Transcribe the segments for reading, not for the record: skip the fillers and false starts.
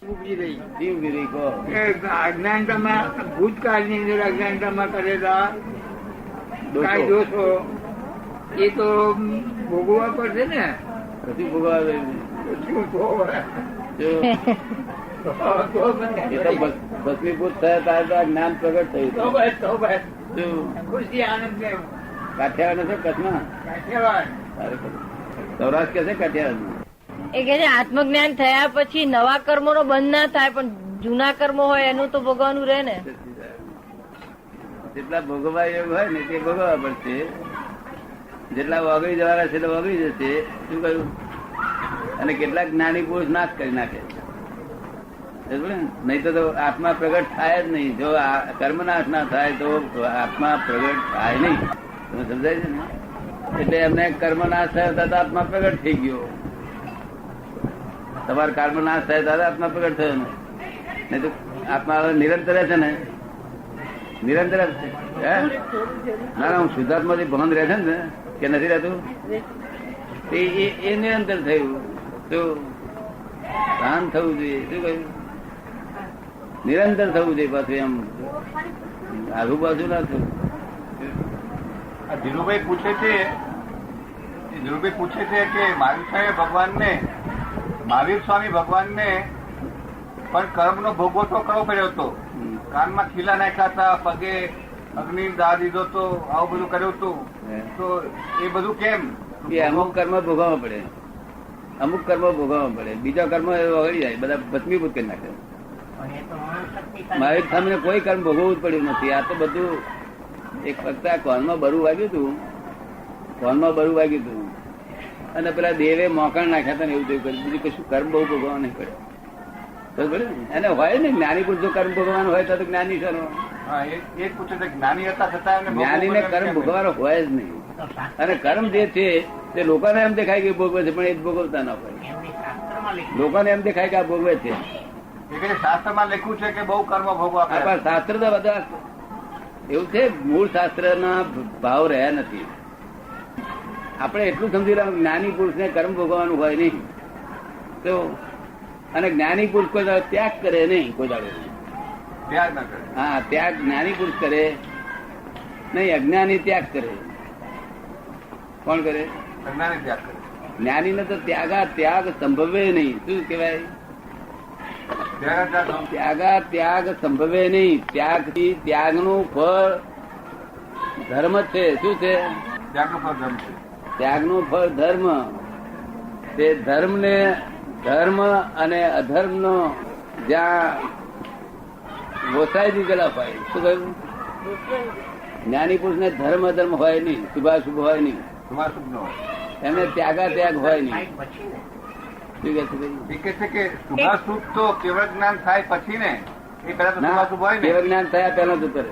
ઉભી રહી જીવ વિરી કહો. એ અજ્ઞાનતામાં ભૂતકાળની અંદર અજ્ઞાનતામાં કરેલા કાંઈ દોષો એ તો ભોગવવા પડશે ને. કશું ભોગવાવે શું ભોગવે? જો એ તો ભસ્મીભૂત થયા ત્યારે તો આ જ્ઞાન પ્રગટ થયું. તો બસ તો બસ જો ખુશી આનંદ ને કાઠિયાવાડ છે કચ્છમાં કાઠિયાવાડ સૌરાષ્ટ્ર કે છે કાઠિયાવાડ એ કે છે આત્મજ્ઞાન થયા પછી નવા કર્મો નો બંધ ના થાય, પણ જૂના કર્મો હોય એનું તો ભોગવવાનું રહે ને. જેટલા ભોગવવા એવું હોય ને તે ભોગવવા પડશે. જેટલા વગડી જવાના છે એટલે વગડી જશે. શું કહ્યું? અને કેટલાક જ્ઞાની પુરુષ નાશ કરી નાખે. નહીં તો આત્મા પ્રગટ થાય જ નહીં. જો કર્મ નાશ ના થાય તો આત્મા પ્રગટ થાય નહીં. તમે સમજાય છે ને? એટલે એમને કર્મ નાશ થયો તો આત્મા પ્રગટ થઈ ગયો. તમારો કર્મ નાશ થાય ત્યારે આત્મા પ્રગટ થયો ને. નહીં તો આત્મા નિરંતર છે ને, નિરંતર ના ના હું શુદ્ધાત્માથી ભાન રહે છે ને કે નથી રહેતું એ નિરંતર થયું. તો ભાન થવું જોઈએ. શું કહ્યું? નિરંતર થવું જોઈએ. પાછું એમ આજુબાજુ ના થયું. ધીરુભાઈ પૂછે છે કે મહાવીર સાહેબ ભગવાનને, મહાવીર સ્વામી ભગવાનને પણ કર્મનો ભોગવો તો કરવો પડ્યો હતો. કાનમાં ખીલા નાખ્યા હતા, પગે અગ્નિ દા દીધો તો, આવું બધું કર્યું હતું. તો એ બધું કેમ? એ અમુક કર્મ ભોગવવા પડે, અમુક કર્મ ભોગવવા પડે. બીજા કર્મ વળી જાય, બધા ભસ્મીભૂત કરી નાખે. મહાવીર સ્વામીને કોઈ કર્મ ભોગવવું જ પડ્યું નથી. આ તો બધું એક ફક્ત આ કોનમાં બરું વાગ્યું હતું, કોનમાં બરું વાગ્યું હતું અને પેલા દેવે મોકણ નાખ્યા હતા ને એવું થયું. બીજું કશું કર્મ બહુ ભોગવવા નહીં પડે. બરોબર ને? એને હોય ને જ્ઞાની પુરુષ જો કર્મ ભોગવવાનું હોય તો જ્ઞાની કરો. એ પૂછે છે જ્ઞાની હતા છતાં જ્ઞાનીને કર્મ ભોગવવાનો હોય જ નહીં. અને કર્મ જે છે તે લોકોને એમ દેખાય કે ભોગવે છે, પણ એ જ ભોગવતા ના હોય. લોકોને એમ દેખાય કે આ ભોગવે છે. શાસ્ત્રમાં લખ્યું છે કે બહુ કર્મ ભોગવા પડે. શાસ્ત્ર તો બધા એવું છે, મૂળ શાસ્ત્ર ના ભાવ રહ્યા નથી. આપણે એટલું સમજી રહ્યા જ્ઞાની પુરુષ ને કર્મ ભોગવવાનું હોય નહીં. તો અને જ્ઞાની પુરુષ કોઈ દાડો ત્યાગ કરે નહીં. કોઈ દાડો ત્યાગ ના કરે. હા, ત્યાગ જ્ઞાની પુરુષ કરે નહીં, અજ્ઞાની ત્યાગ કરે. કોણ કરે? અજ્ઞાની ત્યાગ કરે. જ્ઞાની ને તો ત્યાગ સંભવે નહીં. શું કેવાય? ત્યાગ સંભવે નહીં. ત્યાગનું ફળ ધર્મ છે. શું છે? ત્યાગનું ફળ ધર્મ છે. ત્યાગનું ફળ ધર્મ. તે ધર્મ અને અધર્મ નો જ્યાં ગોસાઈ દીધેલા હોય. શું કહ્યું? જ્ઞાની પુરુષ ને ધર્મ અધર્મ હોય નહીં, શુભાશુભ હોય નહીં, એમને ત્યાગ હોય નહીં. કે શુભાશુભ તો કેવળ જ્ઞાન થાય પછી ને, એ પેલા તો શુભાશુભ હોય ને. કેવળ જ્ઞાન થયા પહેલા જ કરે.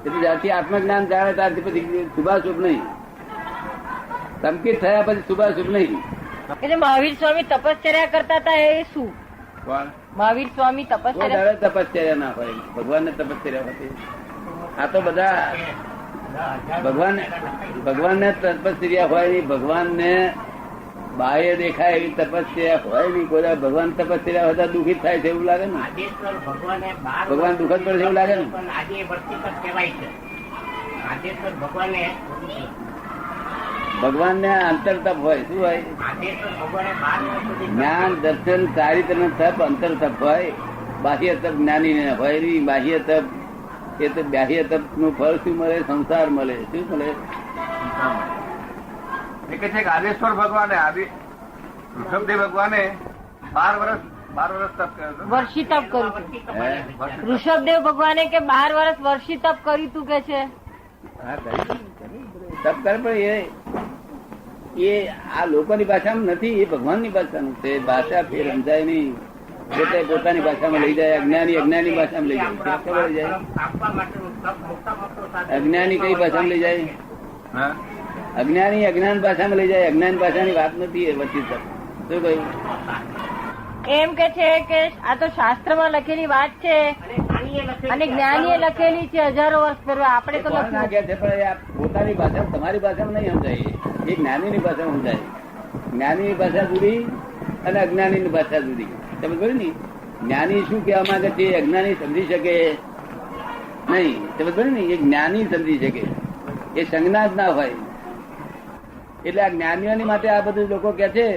એટલે જ્યારથી આત્મજ્ઞાન જાણે ત્યારથી પછી શુભાશુભ નહીં. સંકિત થયા પછી શુભાશુભ નહીં. એટલે મહાવીર સ્વામી તપશ્ચર્યા કરતા હતા એ શું? મહાવીર સ્વામી તપશ્ચર્યા ના હોય. ભગવાન ને તપશ્ચર્યા હતી. આ તો બધા ભગવાન ને તપશ્ચર્યા હોય નહીં. ભગવાન ને બાહ્ય દેખાય એવી તપસ્યા હોય નહીં. કોઈ ભગવાન તપસ્યા હતા દુઃખિત થાય છે એવું લાગે ને? ભગવાન દુઃખદ પડે છે એવું લાગે ને? ભગવાન ને અંતર તપ હોય. શું હોય? જ્ઞાન દર્શન ચારિત્ર તપ અંતર તપ હોય. બાહ્ય તપ જ્ઞાની ને હોય નહીં. બાહ્ય તપ એ તો બાહ્ય તપ નું ફળ શું મળે? સંસાર મળે. શું મળે? કે છે કે આદેશ્વર ભગવાને ઋષભદેવ ભગવાને 12 વર્ષ તપ કર્યો. વર્ષી તપ કર્યું. ઋષભદેવ ભગવાને કે 12 વર્ષ વર્ષી તપ કર્યું તું કે છે. તપ કરે પણ એ આ લોકોની ભાષામાં નથી, એ ભગવાનની ભાષાનું છે. ભાષા ફેર સમજાય નહીં. પોતે પોતાની ભાષામાં લઈ જાય. અજ્ઞાની ભાષામાં લઈ જાય. ખબર જાય? અજ્ઞાની કઈ ભાષામાં લઈ જાય? અજ્ઞાની અજ્ઞાન ભાષામાં લઈ જાય. અજ્ઞાન ભાષાની વાત નથી એ વચ્ચે. શું કહ્યું? એમ કે છે કે આ તો શાસ્ત્રમાં લખેલી વાત છે અને જ્ઞાનીએ લખેલી છે હજારો વર્ષ પહેલા. આપણે તો લખ્યું છે પણ પોતાની ભાષા તમારી ભાષામાં નહીં સમજાય. એ જ્ઞાનીની ભાષામાં સમજાય. જ્ઞાનીની ભાષા જુદી અને અજ્ઞાની ની ભાષા જુદી. તમે કહ્યું ને જ્ઞાની શું કહેવા માંગે છે અજ્ઞાની સમજી શકે નહીં. તમે કહ્યું ને એ જ્ઞાની સમજી શકે, એ સંજ્ઞા જ ના હોય. એટલે આ જ્ઞાનીઓની માટે આ બધું લોકો કે છે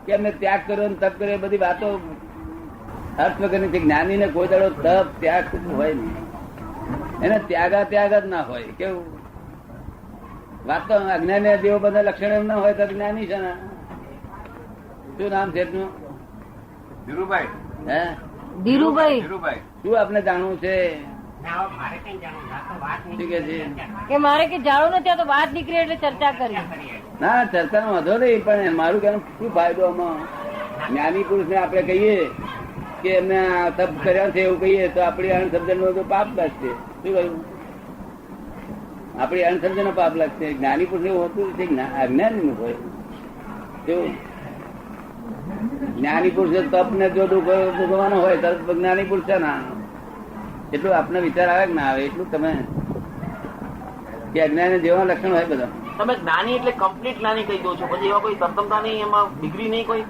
કે અમે ત્યાગ કર્યો ને તપ કર્યો, બધી વાતો અર્થ વગરની છે. જ્ઞાની ને કોઈ દાડો તપ ત્યાગ હોય નહીં, એને ત્યાગ જ ના હોય. કેવું વાત તો અજ્ઞાની દેવો બધા લક્ષણ એમ ના હોય તો જ્ઞાની છે ને. શું નામ છે એમનું? ધીરુભાઈ. હે ધીરુભાઈ, ધીરુભાઈ. શું આપને જાણવું છે? શું કે છે? કે મારે કે જાણવું નથી, આ તો વાત નીકળી એટલે ચર્ચા કરી. ના ચર્ચાનો વાંધો નહીં, પણ મારું કહેવાનું શું ફાયદો આમાં? જ્ઞાની પુરુષ ને આપણે કહીએ કે એમને આ તપ કર્યા છે એવું કહીએ તો આપણી અણસમજણ નો તો પાપ લાગશે. શું કહ્યું? આપણી અણસમજણ નો પાપ લાગશે. જ્ઞાની પુરુષ એવું હોતું છે, અજ્ઞાની નું હોય. કેવું? જ્ઞાની પુરુષ તપ ને જો ભોગવવાનો હોય તો જ્ઞાની પુરુષ છે ના. એટલું આપને વિચાર આવે કે ના આવે એટલું તમે કે અજ્ઞાની જેવા લક્ષણ હોય બધા. તમે જ્ઞાની એટલે કમ્પ્લીટ જ્ઞાની કહી દો છો, પછી એવા કોઈ તરતમતા નહીં, એમાં ડિગ્રી નહીં કોઈ?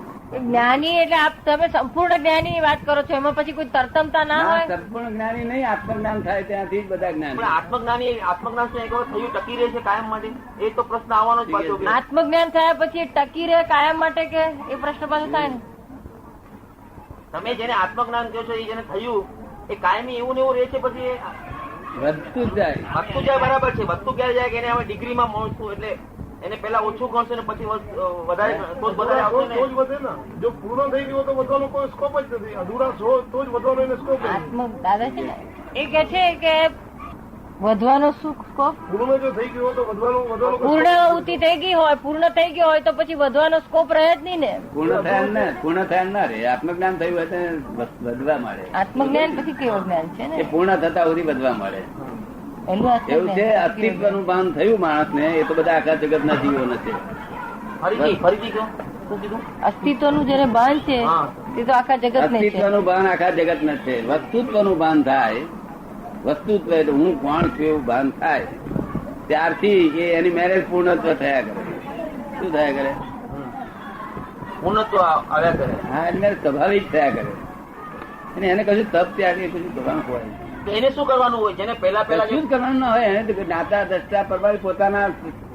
જ્ઞાની એટલે આપ તમે સંપૂર્ણ જ્ઞાની ની વાત કરો છો, એમાં પછી કોઈ તરતમતા ના હોય? સંપૂર્ણ જ્ઞાની નહીં, આત્મજ્ઞાન થાય ત્યાંથી જ બધા જ્ઞાન. પણ આત્મજ્ઞાન શું એક વખત થયું ટકી રહે છે કાયમ માટે? એ તો પ્રશ્ન આવવાનો જ પાછો. આત્મજ્ઞાન થયા પછી ટકી રહે કાયમ માટે કે એ પ્રશ્ન પાછો થાય ને? તમે જેને આત્મજ્ઞાન કહો છો, એ જેને થયું એ કાયમી એવું ને એવું રહે છે, પછી એ વધતું જ જાય. વધતું જાય. બરાબર છે, વધતું ક્યારે જાય કે એને હવે ડિગ્રીમાં મળશું એટલે એને પેલા ઓછું ગણશે ને પછી વધારે આવશે ને. વધે ને. જો પૂર્ણ થઈ ગયું તો વધવાનો કોઈ સ્કોપ જ નથી. અધૂરા હોય તો જ વધવાનો એને સ્કોપ. દાદા છે ને એ કે છે કે વધવાનો શું સ્કોપ? પૂર્ણ જો થઈ ગયું તો વધવાનો પૂર્ણાહુતિ થઈ ગઈ હોય, પૂર્ણ થઈ ગયો હોય તો પછી વધવાનો સ્કોપ રહે જ નહીં ને. પૂર્ણ થયા ના રે. આત્મજ્ઞાન થયું હોય તો વધવા મળે. આત્મજ્ઞાન પછી કેવું જ્ઞાન છે ને? એ પૂર્ણ થતા સુધી વધવા મળે. એનું એવું છે. અસ્તિત્વ નું ભાન થયું માણસ ને, એ તો બધા આખા જગત ના જીવો નથી. ફરીથી કહો, શું કીધું? અસ્તિત્વ નું જયારે ભાન છે તે તો આખા જગત ને છે. અસ્તિત્વ નું ભાન આખા જગત ને છે. વસ્તુત્વ નું ભાન થાય, વસ્તુત્વ એટલે હું કોણ છું એવું ભાન થાય ત્યારથી એ એની મેરેજ પૂર્ણત્વ થયા કરે. શું થયા કરે? પૂર્ણત્વ આવ્યા કરે. હા, એટલે સ્વાભાવિક થયા કરે. અને એને કશું તપ ત્યાગ એ કશું કરવાનું હોય. તો એને શું કરવાનું હોય? જેને પેલા કશું જ કરવાનું ના હોય. એને જ્ઞાતા દ્રષ્ટા પરમાર પોતાના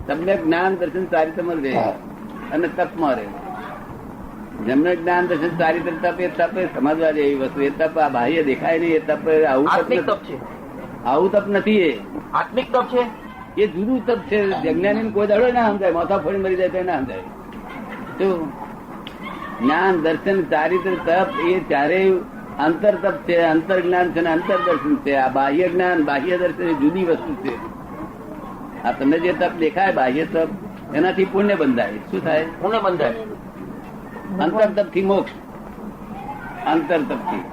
સમ્યક જ્ઞાન દર્શન ચારિત્રમાં રહે અને તપમાં રહે. જેમને જ્ઞાન દર્શન ચારિત્ર તપ, એ તપ એ સમજવા જેવી વસ્તુ. એ તપ આ બાહ્ય દેખાય નહીં. એ તપ આવું આત્મિક તપ છે. આવું તપ નથી. એ આત્મિક તપ છે. એ જુદું તપ છે. અજ્ઞાની કોઈ દાડો ના સમજાય. માથા ફોડી મરી જાય તો ના સમજાય. શું જ્ઞાન દર્શન ચારિત્ર તપ એ ચારેય અંતર તપ છે. અંતર જ્ઞાન છે ને અંતર દર્શન છે. આ બાહ્ય જ્ઞાન બાહ્ય દર્શન એ જુદી વસ્તુ છે. આ તમને જે તપ દેખાય બાહ્ય તપ, એનાથી પુણ્ય બંધાય. શું થાય? પુણ્ય બંધાય. અંતર તપ થી મોક્ષ. અંતર તપ થી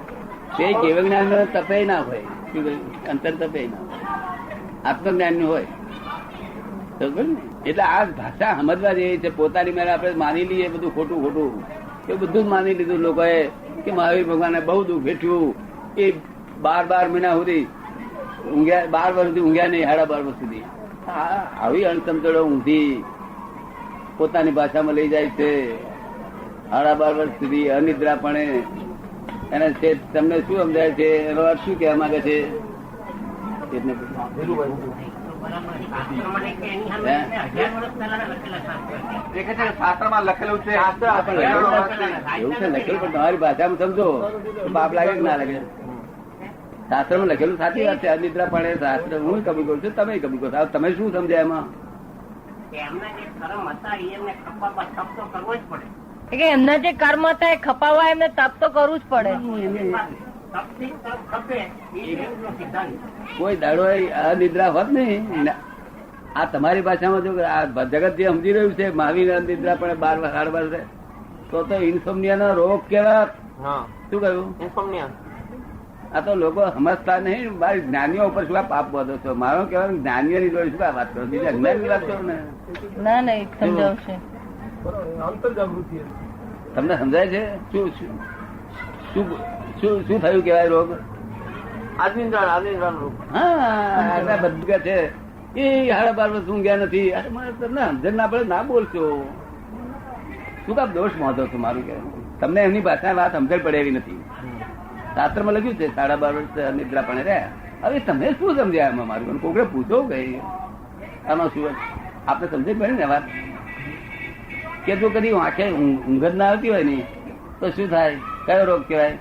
તે કેવ જ્ઞાન તપે ના હોય. શું કહ્યું? અંતર તપે ના હોય, આત્મજ્ઞાન નું હોય. એટલે આ ભાષા સમજવા જેવી છે. પોતાની મેળે આપણે માની લઈએ બધું ખોટું ખોટું, એ બધું જ માની લીધું લોકોએ કે મહાવીર ભગવાને બહુ દુઃખ વેઠ્યું. એ 12 મહિના સુધી ઊંઘ્યા, 12 વર્ષ સુધી ઊંઘ્યા નહીં, 12.5 વર્ષ સુધી. આવી અણસમજણો ઊંધી પોતાની ભાષામાં લઈ જાય છે. 12.5 વર્ષ સુધી અનિદ્રાપણે એને છે. તમને શું સમજાય છે? એનો અર્થ શું કહેવા માંગે છે? શાસ્ત્રમાં લખેલું છે. એવું છે લખેલું, પણ તમારી ભાષામાં સમજો તો પાપ લાગે કે ના લાગે? શાસ્ત્રમાં લખેલું સાચી વાત છે. અનિદ્રા પણ શાસ્ત્ર હું કબૂલ કરું છું, તમે કબૂલ કરો. તમે શું સમજાય એમાં? એમના જે કર્મ હતા એ ખપાવવા એમને તપ તો કરવું જ પડે. કોઈ દાડો અનિદ્રા હોત નહીં. આ તમારી ભાષામાં જો આ જગત જે સમજી રહ્યું છે મહાવીર અનિદ્રા પણ 12 તો ઇન્સોમનિયા નો રોગ કેવા? શું કહ્યું? ઇન્સોમનિયા. આ તો લોકો સમજતા નહીં. મારી જ્ઞાનીઓ ઉપર શું પાપ બધો છો? મારો કહેવાનું જ્ઞાનીઓ ની જોડે શું વાત કરો? બીજા અજ્ઞાન ની વાત કરો ને. ના ના સમજાવશે. અંતર જાગૃતિ તમને સમજાય છે? શું શું થયું કેવાય રોગ? આદિન્દ્રા રોગ. હા, બધું છે. એ 12.5 વર્ષ ઊંઘ્યા નથી. અરે મારે તમને સમજણ ના પડે, ના બોલશો. શું કામ દોષ મોધો છો મારું કે તમને એમની ભાષા વાત સમજણ પડે એવી નથી. શાસ્ત્રમાં લખ્યું છે 12.5 વર્ષ નિદ્રા પણ રહ્યા. હવે તમે શું સમજ્યા એમાં મારું કોકડે પૂછો કઈ આમાં શું આપણે સમજણ પડે ને વાત કે જો કદી આંખે ઊંઘ જ ના આવતી હોય ને તો શું થાય? કયો રોગ કહેવાય?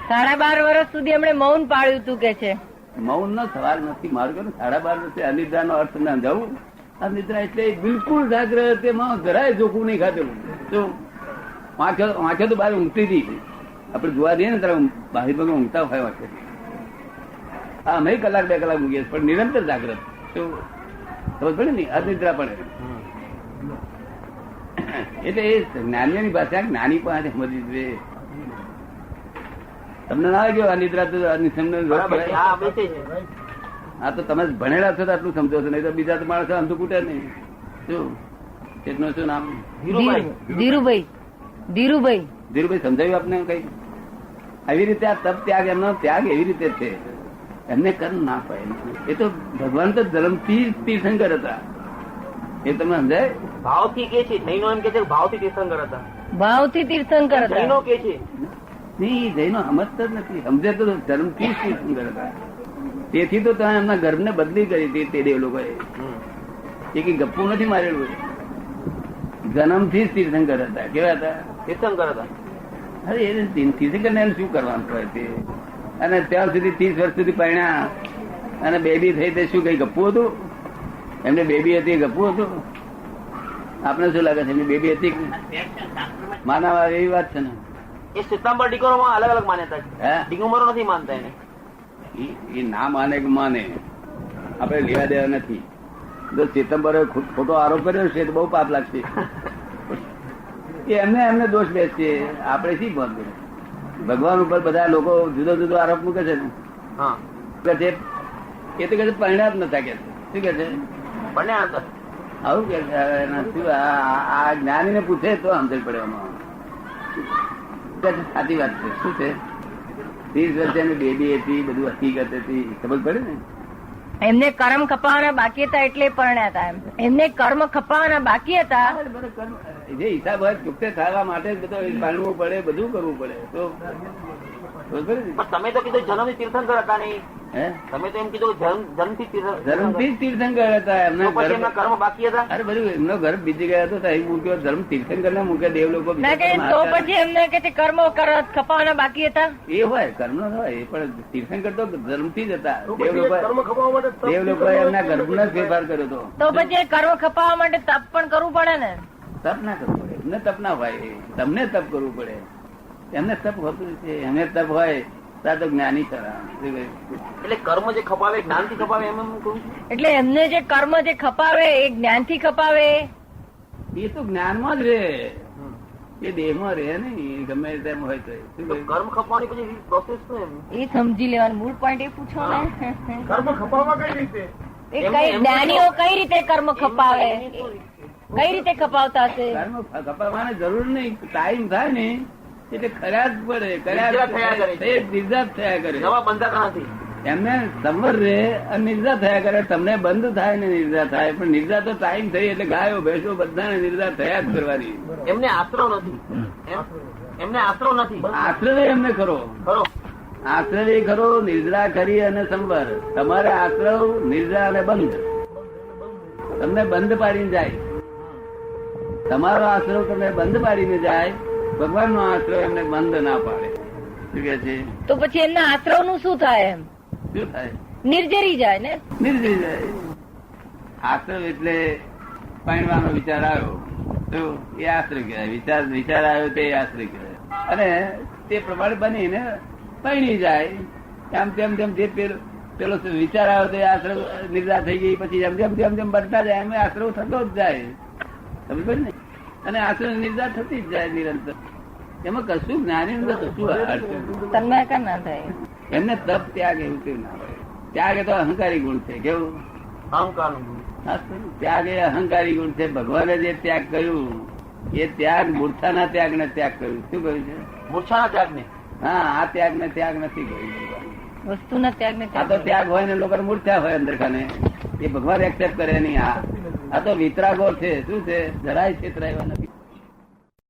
₹12.5 વર્ષ સુધી એમણે મૌન પાડ્યું હતું કે છે. મૌન નો સવાલ નથી મારું કે 12.5 વર્ષે અનિદ્રા નો અર્થ ના જવું. અનિદ્રા એટલે બિલકુલ જાગ્રત, એમાં જરાય જોખું નહીં ખાધેલું. શું વાંખે તો બહાર ઊંઘતી હતી. આપડે જોવા જઈએ ને ત્યારે બહાર પગે ઊંઘતા હોય વાંખે. હા અમે કલાક 2 કલાક ઊંઘીએ પણ નિરંતર જાગ્રત. શું ખબર પડે ને? અનિદ્રા પડે એટલે એ જ્ઞાનીઓની ભાષા જ્ઞાની પાસે સમજી જોઈએ. તમને ના લાગ્યો અનિદ્રા તો હા તો તમે ભણેલા છો તો આટલું સમજો છો, નહીં તો બીજા તો માણસો અંધુ કૂટે નહીં. શું કેટલું શું નામ? ધીરુભાઈ સમજાવ્યું આપને કઈ? આવી રીતે આ તપ ત્યાગ એમનો ત્યાગ એવી રીતે છે, એમને કર્મ ના પાય. એ તો ભગવાન તો જન્મથી તીર્થંકર હતા. એ તમને સમજાય? ભાવથી કે છે જૈનો એમ કે છે ભાવથી તીર્થંકર હતા. ભાવથી તીર્થંકર હતા. જૈનો કે છે નહીં, જૈનો સમજતા જ નથી. સમજે તો જન્મથી તીર્થંકર હતા. તેથી તો તમે એમના ગર્ભને બદલી કરી હતી તે દેવ લોકોએ. એ કઈ ગપ્પુ નથી મારેલું. જન્મથી જ તીર્થંકર હતા. કેવા હતા? તીર્થંકર હતા. અરે એ તીર્થંકર ને શું કરવાનું હોય તે? અને ત્યાં સુધી 30 વર્ષ સુધી પરણ્યા અને બેબી થઈ તે શું કઈ ગપ્પુ હતું? એમને બેબી હતી ગપ્પુ હતું? આપણે શું લાગે છે એમની બેબી હતી? માનવા એવી વાત છે ને. એ સિતંબર ડિકોરોમાં અલગ અલગ માન્યતા છે. ડિકોરો નથી માનતા એને. એ ના માને કે માને આપણે લેવા દેવા નથી. જો સિતંબરે ખોટો આરોપ કર્યો છે તો બહુ પાપ લાગશે. એમને દોષ બેસશે. આપણે શી બંધ કરીએ? ભગવાન ઉપર બધા લોકો જુદો જુદો આરોપ મૂકે છે ને. એ તો કે પરિણામ નતા કે શું કે છે? આવું કે આ જ્ઞાની ને પૂછે તો સમજણ પડે. સાચી વાત છે. શું છે? 30 વર્ષની બેબી હતી, બધું હકીકત હતી. ખબર પડે ને? એમને કર્મ ખપાવાના બાકી હતા એટલે પરણ્યા હતા. એમને કર્મ ખપાવાના બાકી હતા. જે હિસાબ હોય ચૂકતે થવા માટે જ બધું માનવું પડે, બધું કરવું પડે. તો તમે તો કીધું જન્મથી તીર્થંકર હતા નહીં. તમે તો એમ કીધું જન્મથી તીર્થંકર હતા. એમના કર્મ બાકી હતા. અરે બધું એમનો ઘર બીજી ગયા હતો અહીં મૂક્યો. ધર્મ તીર્થંકર ના મૂકે દેવ લોકો. તો પછી એમને કે કર્મ ખપાવાના બાકી હતા. એ હોય કર્મ નો હોય પણ તીર્થંકર તો ધર્મથી જ હતા. દેવ લોકો એમના ગર્ભનો જ ફેરફાર કર્યો હતો. તો પછી કર્મ ખપાવવા માટે તપ પણ કરવું પડે ને? તપ ના કરવું પડે. એમને તપ ના હોય. તમને તપ કરવું પડે. એમને તપ હોતું છે. એમને તપ હોય ત્યાં તો જ્ઞાની એટલે કર્મ જે ખપાવે જ્ઞાન થી ખપાવે એમ કહું. એટલે એમને જે કર્મ જે ખપાવે એ જ્ઞાન થી ખપાવે. એ તો જ્ઞાનમાં જ રે. એ દેહ માં રે નહીં ગમે તેમ હોય તો. કર્મ ખપવાની પછી પ્રોસેસ શું? એ સમજી લેવાનું. મૂળ પોઈન્ટ એ પૂછો ને. કર્મ ખપાવવા કઈ રીતે? જ્ઞાનીઓ કઈ રીતે કર્મ ખપાવે? કઈ રીતે ખપાવતા હશે? કર્મ ખપાવવાની જરૂર નહીં. ટાઈમ થાય ને એટલે ખરા જ પડે. નિર્જાત થયા કરે. નવા બંધાતા નથી. એમને સમર રે અને નિર્જા થયા કરે. તમને બંધ થાય ને નિર્જા થાય. પણ નિર્જા તો ટાઈમ થઈ એટલે ગાયો ભેંસો બધાને નિર્જા થયા જ કરવાની. એમને આશરો નથી. એમને આશરો નથી. આશ્રય એમને ખરો. આશ્રય ખરો. નિર્જા કરી અને સંવર. તમારે આશ્રવ નિર્જા અને બંધ. તમને બંધ પાડીને જાય. તમારો આશ્રવ તમને બંધ પાડીને જાય. ભગવાન નો આશ્રય એમને બંધ ના પાડે. શું કે છે? તો પછી એમના આશ્રવ નું શું થાય? એમ શું થાય? નિર્જરી જાય ને. નિર્જરી જાય. આશ્રય એટલે પાણવાનો વિચાર આવ્યો તો એ આશ્રય કહેવાય. વિચાર આવ્યો તે આશ્રય કહેવાય. અને તે પ્રમાણે બનીને પૈણી જાય. આમ તેમ તેમ જે પેલો વિચાર આવ્યો તો આશ્રય નિર્જા થઈ ગઈ. પછી જેમ જેમ જેમ જેમ બનતા જાય એમ આશ્રય થતો જ જાય. સમજ પડે ને? અને આશ્રય નિર્જા થતી જ જાય નિરંતર. એમાં કશું જ્ઞાની કશું તન્માયકાર ના થાય. એમને તપ ત્યાગ એવું કેવું ના હોય. ત્યાગ એ તો અહંકારી ગુણ છે. કેવું? અહંકાર. ત્યાગ એ અહંકારી ગુણ છે. ભગવાને જે ત્યાગ કર્યું એ ત્યાગ મૂર્છાના ત્યાગ ને ત્યાગ કર્યું. શું કહ્યું છે? મૂર્છાના ત્યાગ ને. હા, આ ત્યાગ ને ત્યાગ નથી કહ્યું. વસ્તુના ત્યાગ ને. આ તો ત્યાગ હોય ને લોકો મૂર્છા હોય અંદર ખાને. એ ભગવાન એક્સેપ્ટ કરે નહીં. આ તો વિતરાગો છે. શું છે? જરાય છેતરાયા નથી.